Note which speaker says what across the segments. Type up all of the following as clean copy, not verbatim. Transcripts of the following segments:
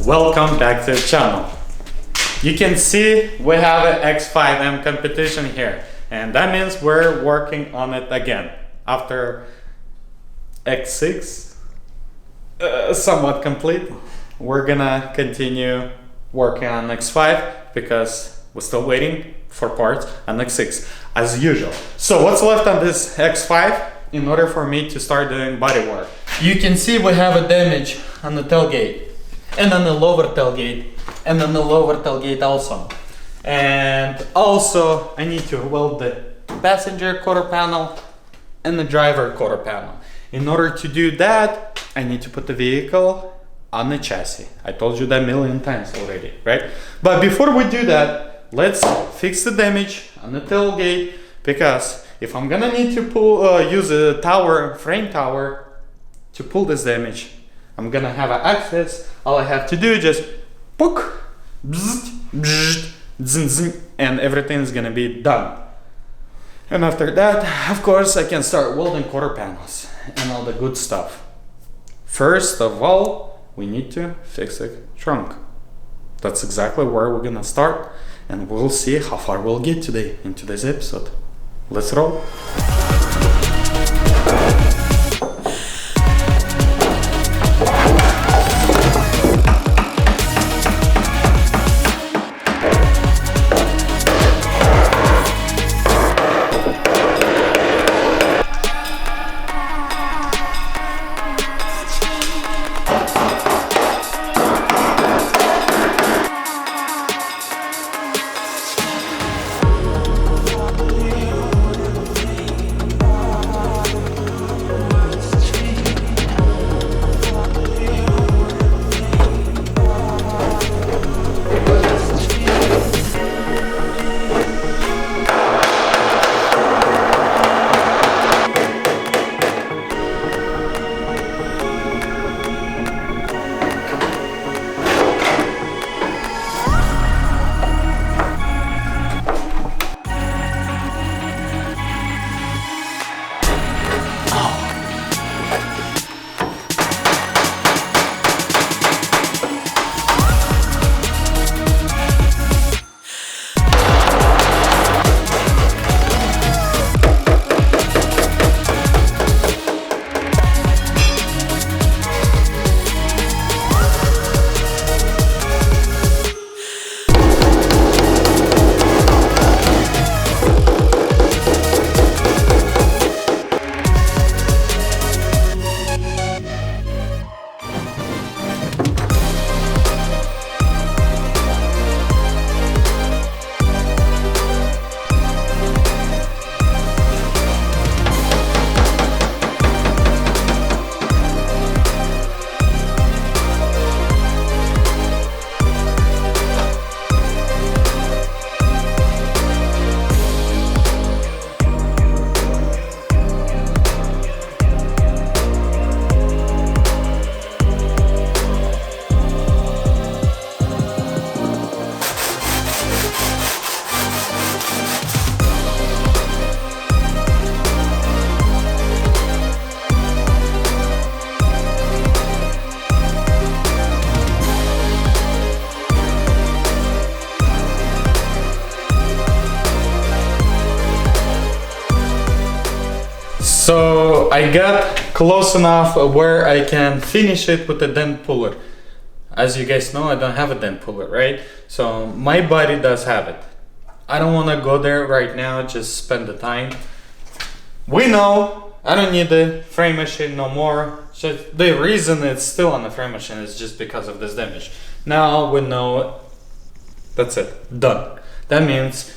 Speaker 1: Welcome back to the channel. You can see we have an X5M competition here, and that means we're working on it again after X6 somewhat complete. We're gonna continue working on X5 because we're still waiting for parts on X6 as usual. So what's left on this X5 in order for me to start doing body work? You can see we have a damage on the tailgate and on the lower tailgate and on the lower tailgate also. And also I need to weld the passenger quarter panel and the driver quarter panel. In order to do that, I need to put the vehicle on the chassis. I told you that a million times already, right? But before we do that, let's fix the damage on the tailgate, because if I'm gonna need to use a frame tower to pull this damage, I'm gonna have an access. All I have to do is just poke, bzz, bzz, zin, zin, and everything is gonna be done. And after that, of course, I can start welding quarter panels and all the good stuff. First of all, we need to fix the trunk. That's exactly where we're gonna start, and we'll see how far we'll get today in today's episode. Let's roll. So I got close enough where I can finish it with a dent puller. As you guys know, I don't have a dent puller, right? So my body does have it. I don't want to go there right now, just spend the time. We know I don't need the frame machine no more. Just the reason it's still on the frame machine is just because of this damage. Now we know that's it, done. That means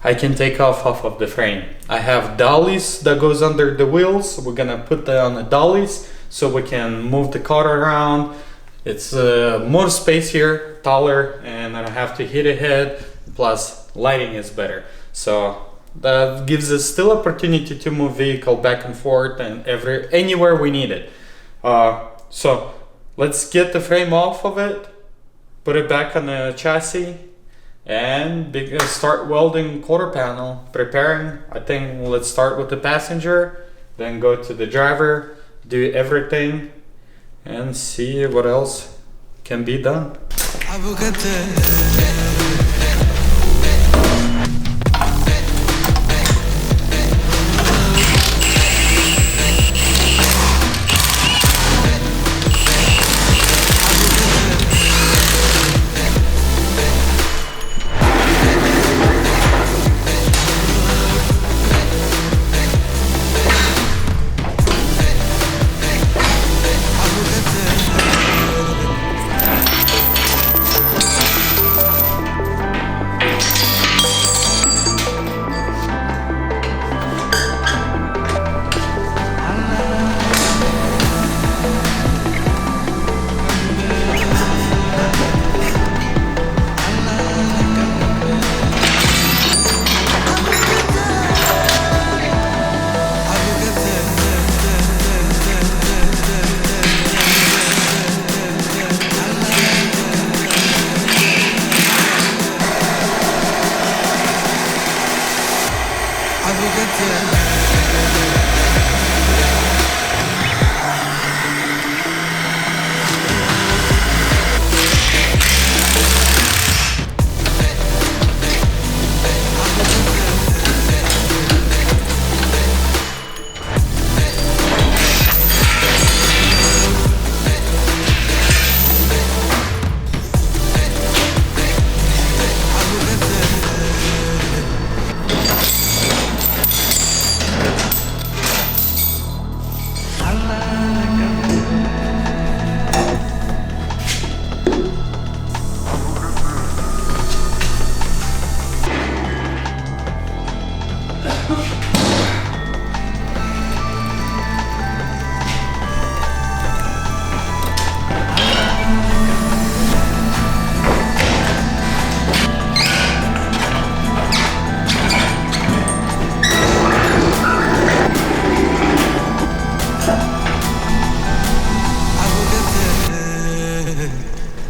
Speaker 1: I can take off of the frame. I have dollies that goes under the wheels. We're gonna put that on the dollies so we can move the car around. It's more space here, taller, and I don't have to hit a head. Plus lighting is better. So that gives us still opportunity to move vehicle back and forth and anywhere we need it. So let's get the frame off of it, put it back on the chassis, and start welding quarter panel, preparing. I think let's start with the passenger, then go to the driver, do everything and see what else can be done.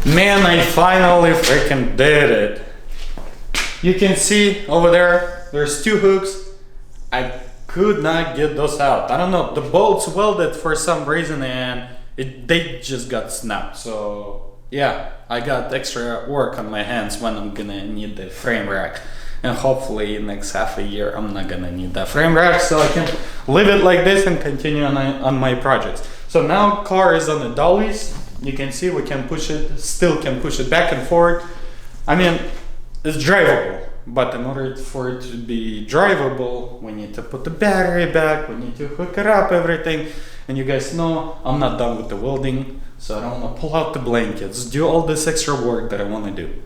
Speaker 1: Man, I finally freaking did it. You can see over there, there's two hooks. I could not get those out. I don't know, the bolts welded for some reason and they just got snapped. So yeah, I got extra work on my hands when I'm gonna need the frame rack. And hopefully next half a year I'm not gonna need that frame rack, so I can leave it like this and continue on my projects. So now car is on the dollies. You can see we can push it, still can push it back and forth. I mean, it's drivable, but in order for it to be drivable, we need to put the battery back, we need to hook it up, everything. And you guys know I'm not done with the welding, so I don't want to pull out the blankets, do all this extra work that I want to do.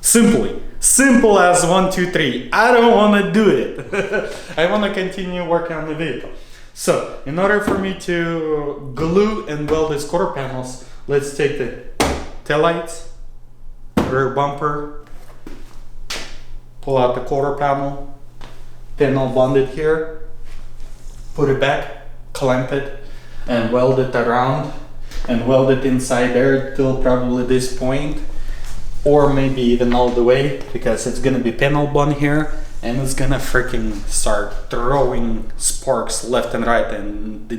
Speaker 1: Simple as 1, 2, 3. I don't want to do it. I want to continue working on the vehicle. So, in order for me to glue and weld these quarter panels, let's take the taillights, rear bumper, pull out the quarter panel bond it here, put it back, clamp it, and weld it around, and weld it inside there till probably this point, or maybe even all the way, because it's gonna be panel bond here. And it's gonna freaking start throwing sparks left and right, and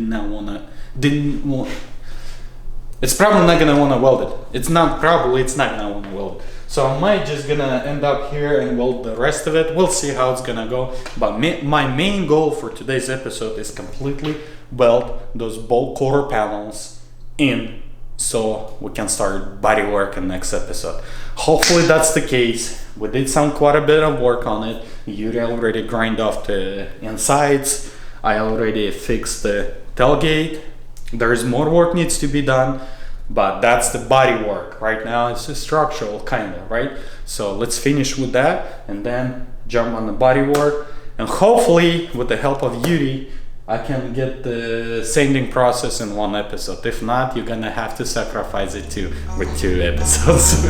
Speaker 1: it's probably not gonna wanna weld it. It's not gonna wanna weld it. So I might just gonna end up here and weld the rest of it. We'll see how it's gonna go. But my main goal for today's episode is completely weld those bolt quarter panels in, so we can start body work in next episode. Hopefully that's the case. We did quite a bit of work on it. Yuri already grind off the insides. I already fixed the tailgate. There's more work needs to be done, but that's the body work. Right now it's a structural kind of, right? So let's finish with that and then jump on the body work. And hopefully with the help of Yuri, I can get the sanding process in one episode. If not, you're gonna have to sacrifice it too with 2 episodes.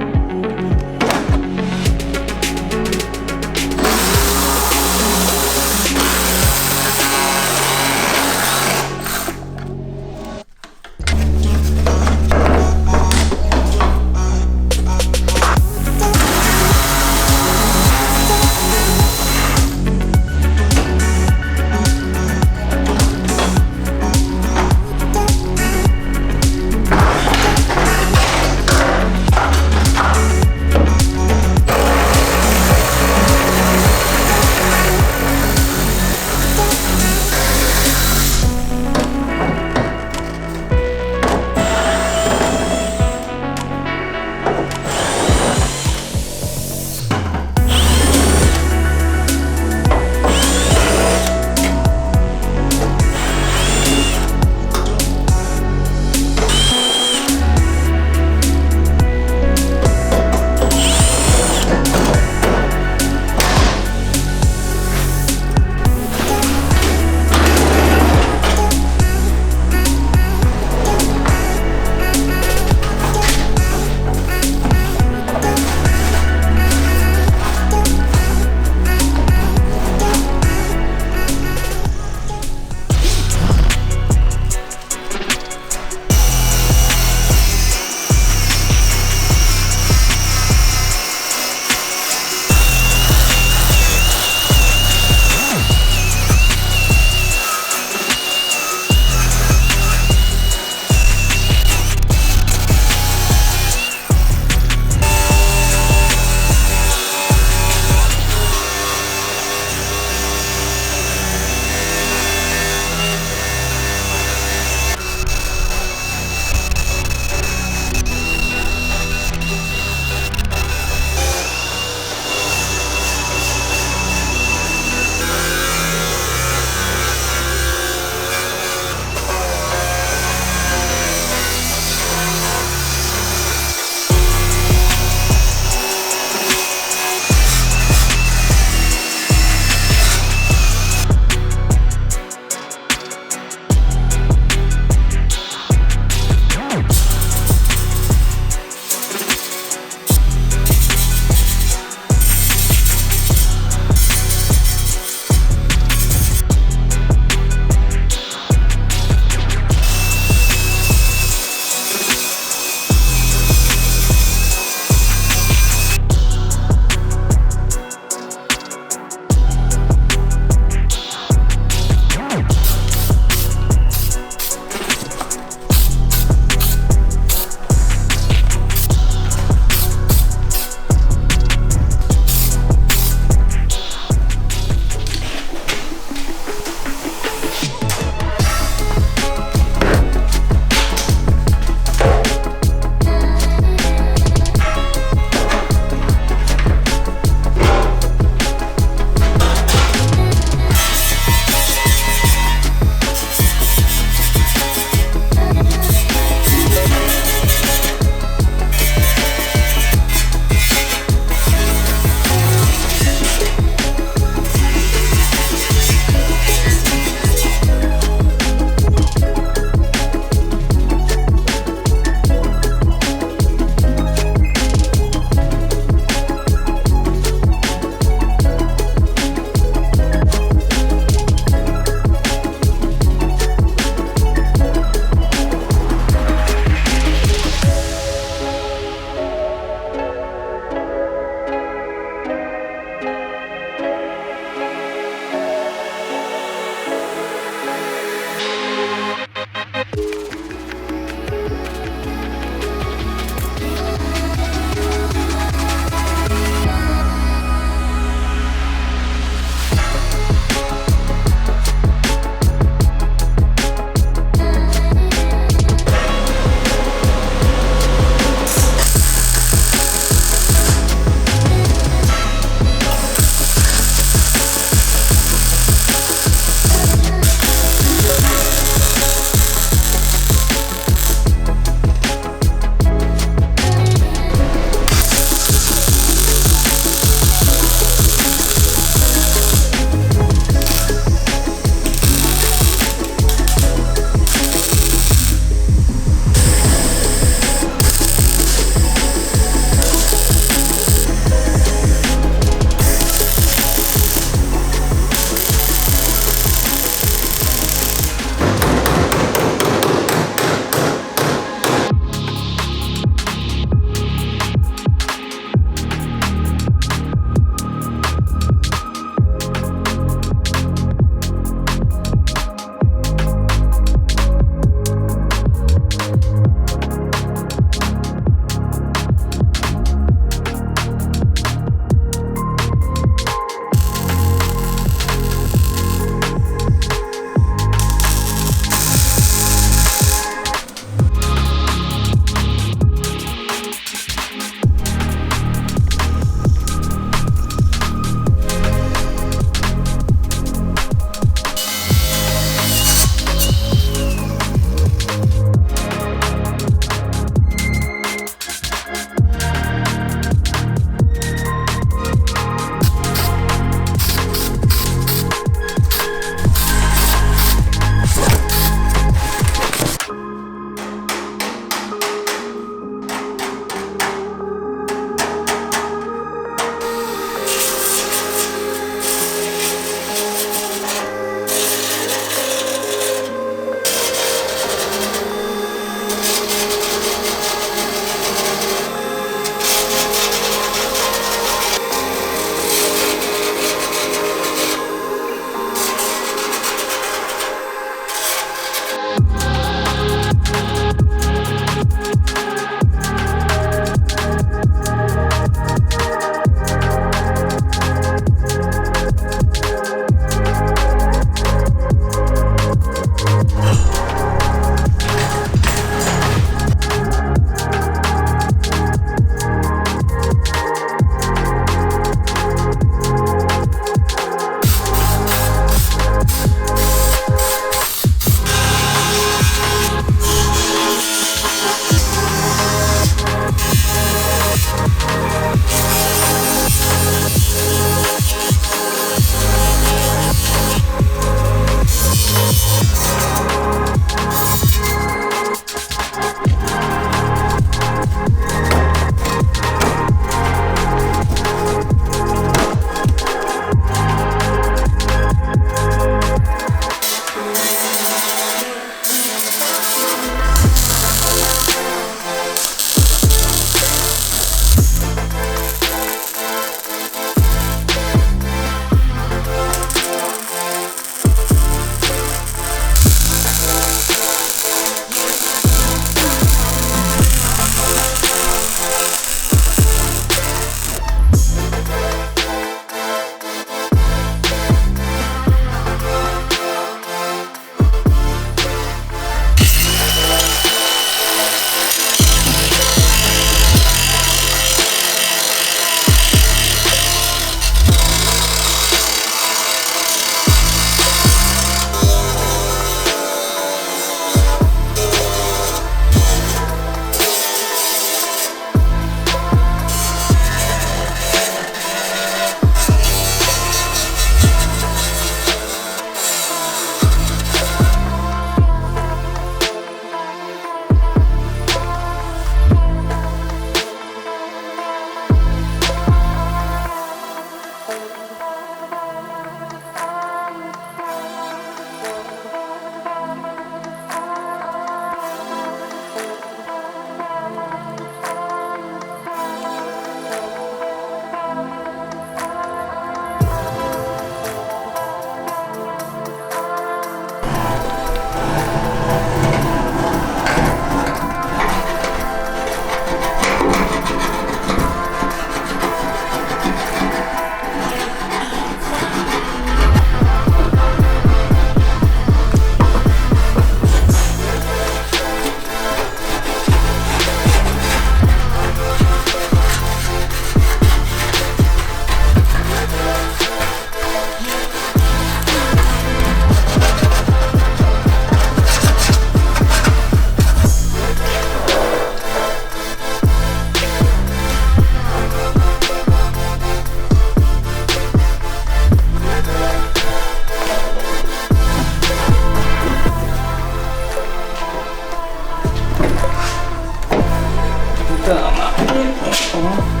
Speaker 1: Come on.